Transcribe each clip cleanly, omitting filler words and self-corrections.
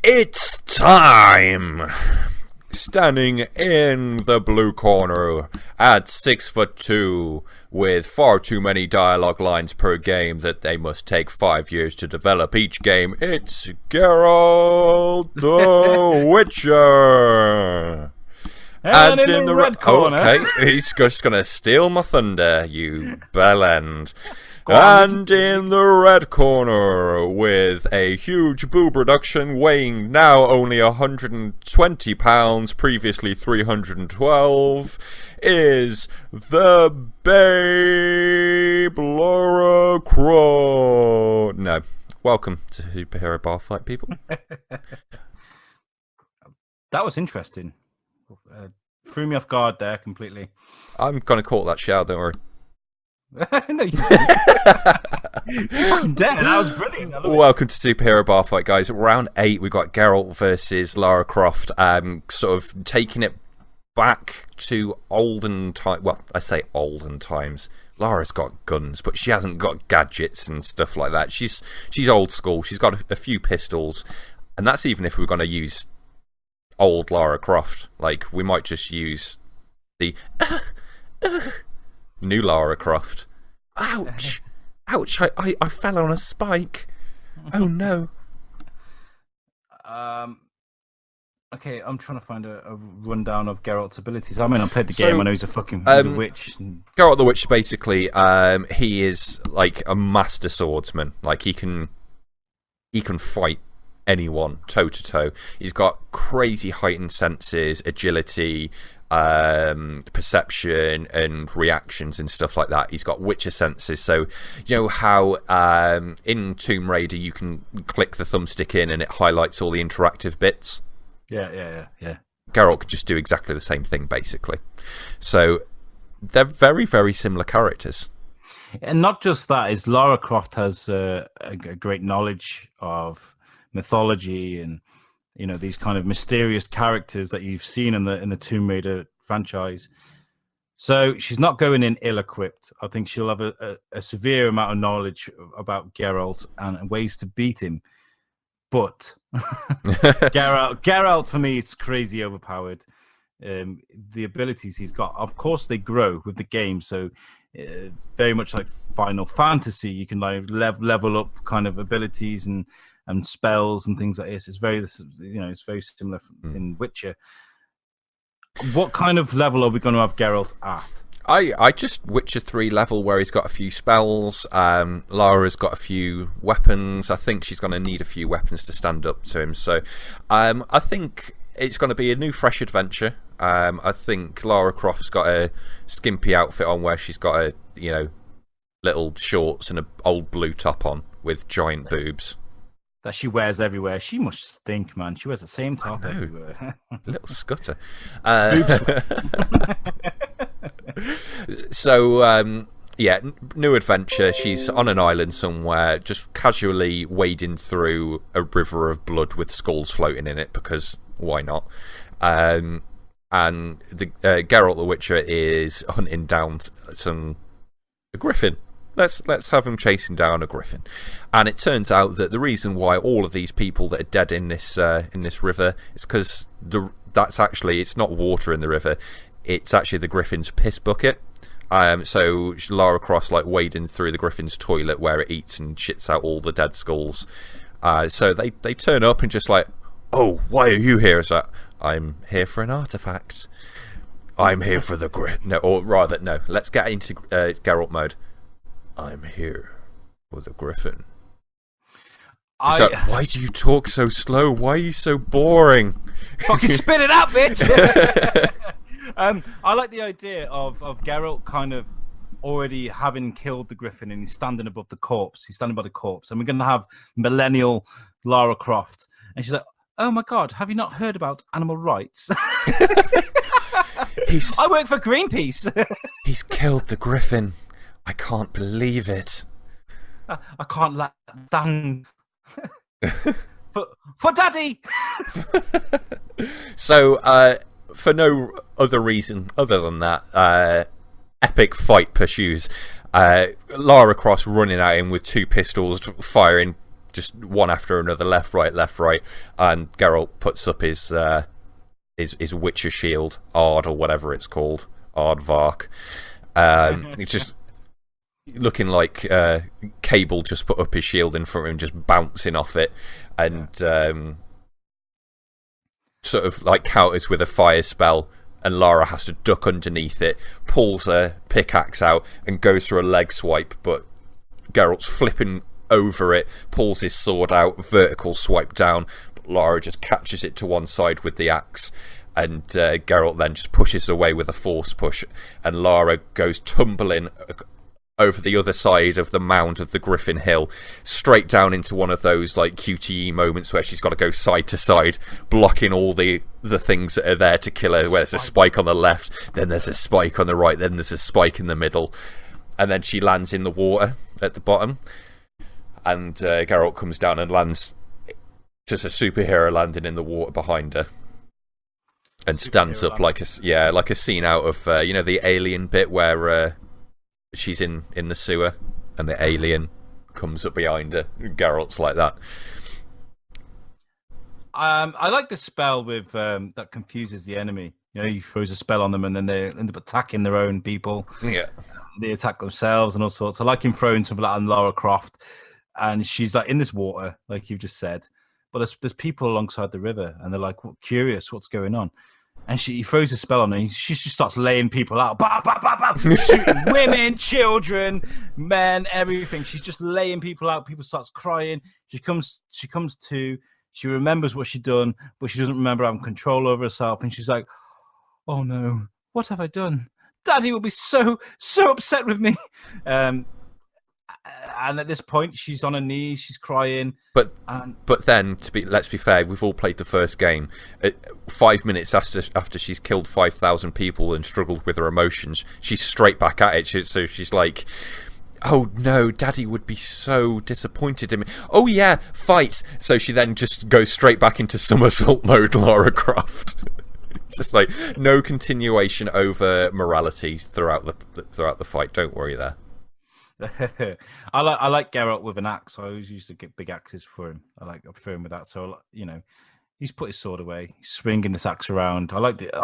It's time! Standing in the blue corner at 6'2", with far too many dialogue lines per game that they must take 5 years to develop each game, it's Geralt the Witcher! And in the red corner... Okay, he's just going to steal my thunder, you bellend. And in the red corner, with a huge boob reduction, weighing now only 120 pounds, previously 312, is the babe Lara Croft. No, welcome to Superhero Bar Fight, people. That was interesting. Threw me off guard there completely. I'm going to call that shit out, don't worry. No, you didn't. That was brilliant. Welcome to Superhero Bar Fight, guys. Round 8, we've got Geralt versus Lara Croft. Sort of taking it back to olden times. Well, I say olden times. Lara's got guns, but she hasn't got gadgets and stuff like that. She's old school. She's got a few pistols, and that's even if we're going to use old Lara Croft. Like, we might just use the new Lara Croft. Ouch! Ouch! I fell on a spike. Oh no. Okay, I'm trying to find a rundown of Geralt's abilities. I mean, I played the game. I know he's a witch. Geralt the Witch, basically, he is like a master swordsman. Like, he can fight anyone toe to toe. He's got crazy heightened senses, agility, perception and reactions and stuff like that. He's got Witcher senses, so you know how in Tomb Raider you can click the thumbstick in and it highlights all the interactive bits. Yeah. Geralt could just do exactly the same thing, basically. So they're very, very similar characters. And not just that, is Lara Croft has a great knowledge of mythology and, you know, these kind of mysterious characters that you've seen in the Tomb Raider franchise. So she's not going in ill-equipped. I think she'll have a severe amount of knowledge about Geralt and ways to beat him. But Geralt for me is crazy overpowered. The abilities he's got, of course, they grow with the game. So very much like Final Fantasy, you can like level up kind of abilities and spells and things like this. It's very, you know, it's very similar in Witcher. What kind of level are we going to have Geralt at? I just Witcher 3 level where he's got a few spells. Lara's got a few weapons. I think she's going to need a few weapons to stand up to him. So I think it's going to be a new, fresh adventure. I think Lara Croft's got a skimpy outfit on where she's got a, you know, little shorts and an old blue top on with giant boobs that she wears everywhere. She must stink, man. She wears the same top everywhere. Little scutter. So, yeah, new adventure. She's on an island somewhere, just casually wading through a river of blood with skulls floating in it, because why not? And the Geralt the Witcher is hunting down a griffin. Let's have him chasing down a griffin, and it turns out that the reason why all of these people that are dead in this river is because that's actually, it's not water in the river, it's actually the griffin's piss bucket. So Lara Croft like wading through the griffin's toilet where it eats and shits out all the dead skulls. So they turn up and just like, oh, why are you here? It's like, I'm here for an artifact. I'm here for the no, or rather, no. Let's get into Geralt mode. I'm here for the griffin. So, why do you talk so slow? Why are you so boring? Fucking spit it out, bitch! I like the idea of Geralt kind of already having killed the griffin and he's standing above the corpse. He's standing by the corpse. And we're going to have millennial Lara Croft. And she's like, oh my God, have you not heard about animal rights? I work for Greenpeace. He's killed the griffin. I can't believe it. I can't let Dan. for Daddy. So, for no other reason other than that, epic fight pursues. Lara Croft running at him with two pistols, firing just one after another, left, right, and Geralt puts up his Witcher shield, Ard or whatever it's called, Aardvark. It's just looking like Cable just put up his shield in front of him, just bouncing off it, and sort of like counters with a fire spell, and Lara has to duck underneath it, pulls her pickaxe out and goes for a leg swipe, but Geralt's flipping over it, pulls his sword out, vertical swipe down, but Lara just catches it to one side with the axe, and Geralt then just pushes away with a force push, and Lara goes tumbling over the other side of the mound of the Griffin Hill, straight down into one of those like QTE moments where she's got to go side to side, blocking all the things that are there to kill her, where there's a spike on the left, then there's a spike on the right, then there's a spike in the middle, and then she lands in the water at the bottom, and Geralt comes down and lands, just a superhero landing in the water behind her, and stands up like a scene out of the Alien bit where she's in the sewer and the alien comes up behind her. Geralt's like that. I like the spell with that confuses the enemy. He throws a spell on them and then they end up attacking their own people. Yeah, they attack themselves and all sorts. I like him throwing something like on Lara Croft, and she's like in this water, like you just said. But there's people alongside the river, and they're like curious what's going on. And he throws a spell on her, and she just starts laying people out. Bah, bah, bah, bah, shooting women, children, men, everything. She's just laying people out. People starts crying. She comes to. She remembers what she'd done, but she doesn't remember having control over herself. And she's like, "Oh no, what have I done? Daddy will be so upset with me." And at this point, she's on her knees, she's crying. But then, let's be fair, we've all played the first game. 5 minutes after she's killed 5,000 people and struggled with her emotions, she's straight back at it. So she's like, "Oh no, Daddy would be so disappointed in me. Oh yeah, fight." So she then just goes straight back into somersault mode, Lara Croft. Just like no continuation over morality throughout the fight. Don't worry there. I like Geralt with an axe. I always used to get big axes for him. I prefer him with that. So he's put his sword away. He's swinging this axe around. I like it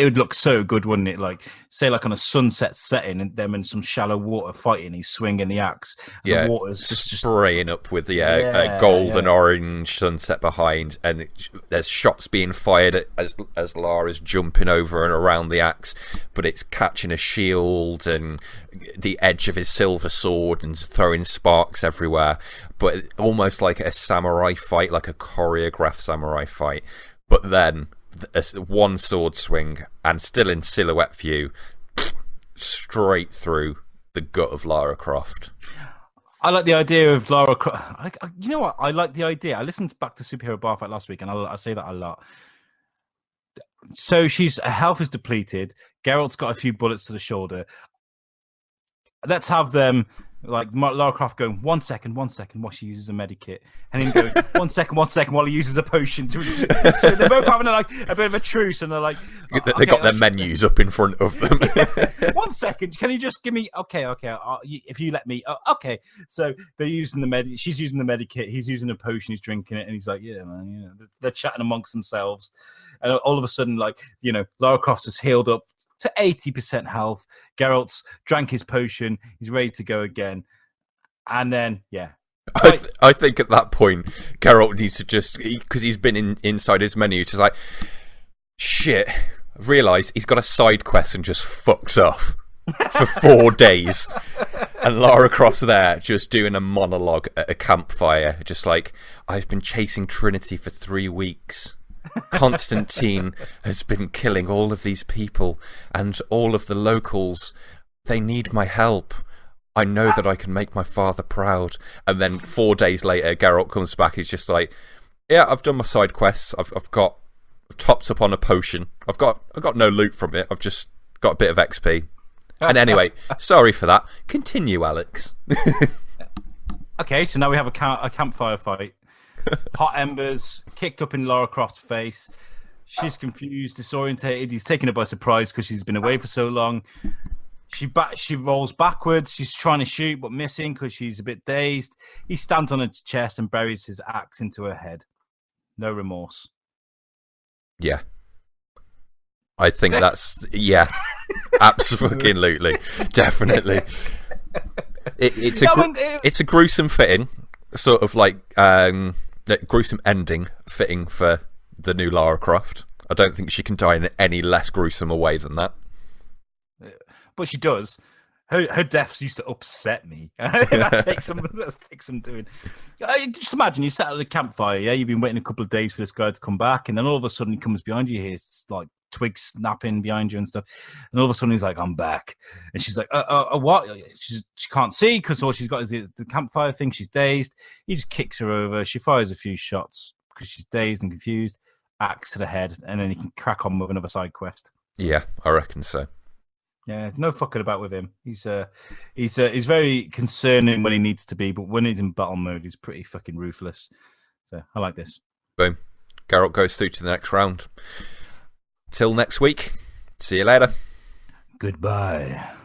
would look so good, wouldn't it? Like say like on a sunset setting, and them in some shallow water fighting. He's swinging the axe. And the water's just spraying up with the gold and orange sunset behind, and there's shots being fired as Lara's jumping over and around the axe, but it's catching a shield and the edge of his silver sword and throwing sparks everywhere, but almost like a samurai fight, like a choreographed samurai fight. But then one sword swing, and still in silhouette view, straight through the gut of Lara Croft. I like the idea of Lara Croft. You know what? I like the idea. I listened back to Superhero Bar Fight last week, and I say that a lot. So her health is depleted. Geralt's got a few bullets to the shoulder. Let's have them like Lara Croft going 1 second while she uses a medikit, and then going 1 second while he uses a potion. So they're both having a bit of a truce, and they're like, they got their menus up in front of them. 1 second, can you just give me? Okay, if you let me. Okay, so they're using the she's using the medikit, he's using a potion, he's drinking it, and he's like, yeah, man, yeah. They're chatting amongst themselves, and all of a sudden, Lara Croft has healed up to 80% health. Geralt's drank his potion. He's ready to go again. And then, yeah. I think at that point, Geralt needs to just... Because he's been inside his menu, he's just like, shit, I've realised he's got a side quest and just fucks off for 4 days. And Lara Croft's there just doing a monologue at a campfire. Just like, I've been chasing Trinity for 3 weeks. Constantine has been killing all of these people, and all of the locals, they need my help. I know that I can make my father proud. And then 4 days later, Geralt comes back. He's just like, yeah, I've done my side quests. I've topped up on a potion. I've got no loot from it. I've just got a bit of XP. And anyway, sorry for that. Continue, Alex. Okay, so now we have a campfire fight. Hot embers kicked up in Lara Croft's face. She's confused, disorientated. He's taken her by surprise because she's been away for so long. She rolls backwards. She's trying to shoot, but missing because she's a bit dazed. He stands on her chest and buries his axe into her head. No remorse. Yeah. I think that's... Yeah. Absolutely. Definitely. It's a gruesome fitting, sort of like gruesome ending fitting for the new Lara Croft. I don't think she can die in any less gruesome a way than that. But she does. Her deaths used to upset me. that takes some doing. Just imagine you sat at the campfire, yeah, you've been waiting a couple of days for this guy to come back, and then all of a sudden he comes behind you, here's like twigs snapping behind you and stuff, and all of a sudden he's like, I'm back. And she's like, what? She can't see because all she's got is the campfire thing. She's dazed. He just kicks her over. She fires a few shots because she's dazed and confused. Axe to the head, and then he can crack on with another side quest. Yeah, I reckon so. Yeah, no fucking about with him. He's very concerning when he needs to be, but when he's in battle mode, he's pretty fucking ruthless. So I like this. Boom. Geralt goes through to the next round. Till next week. See you later. Goodbye.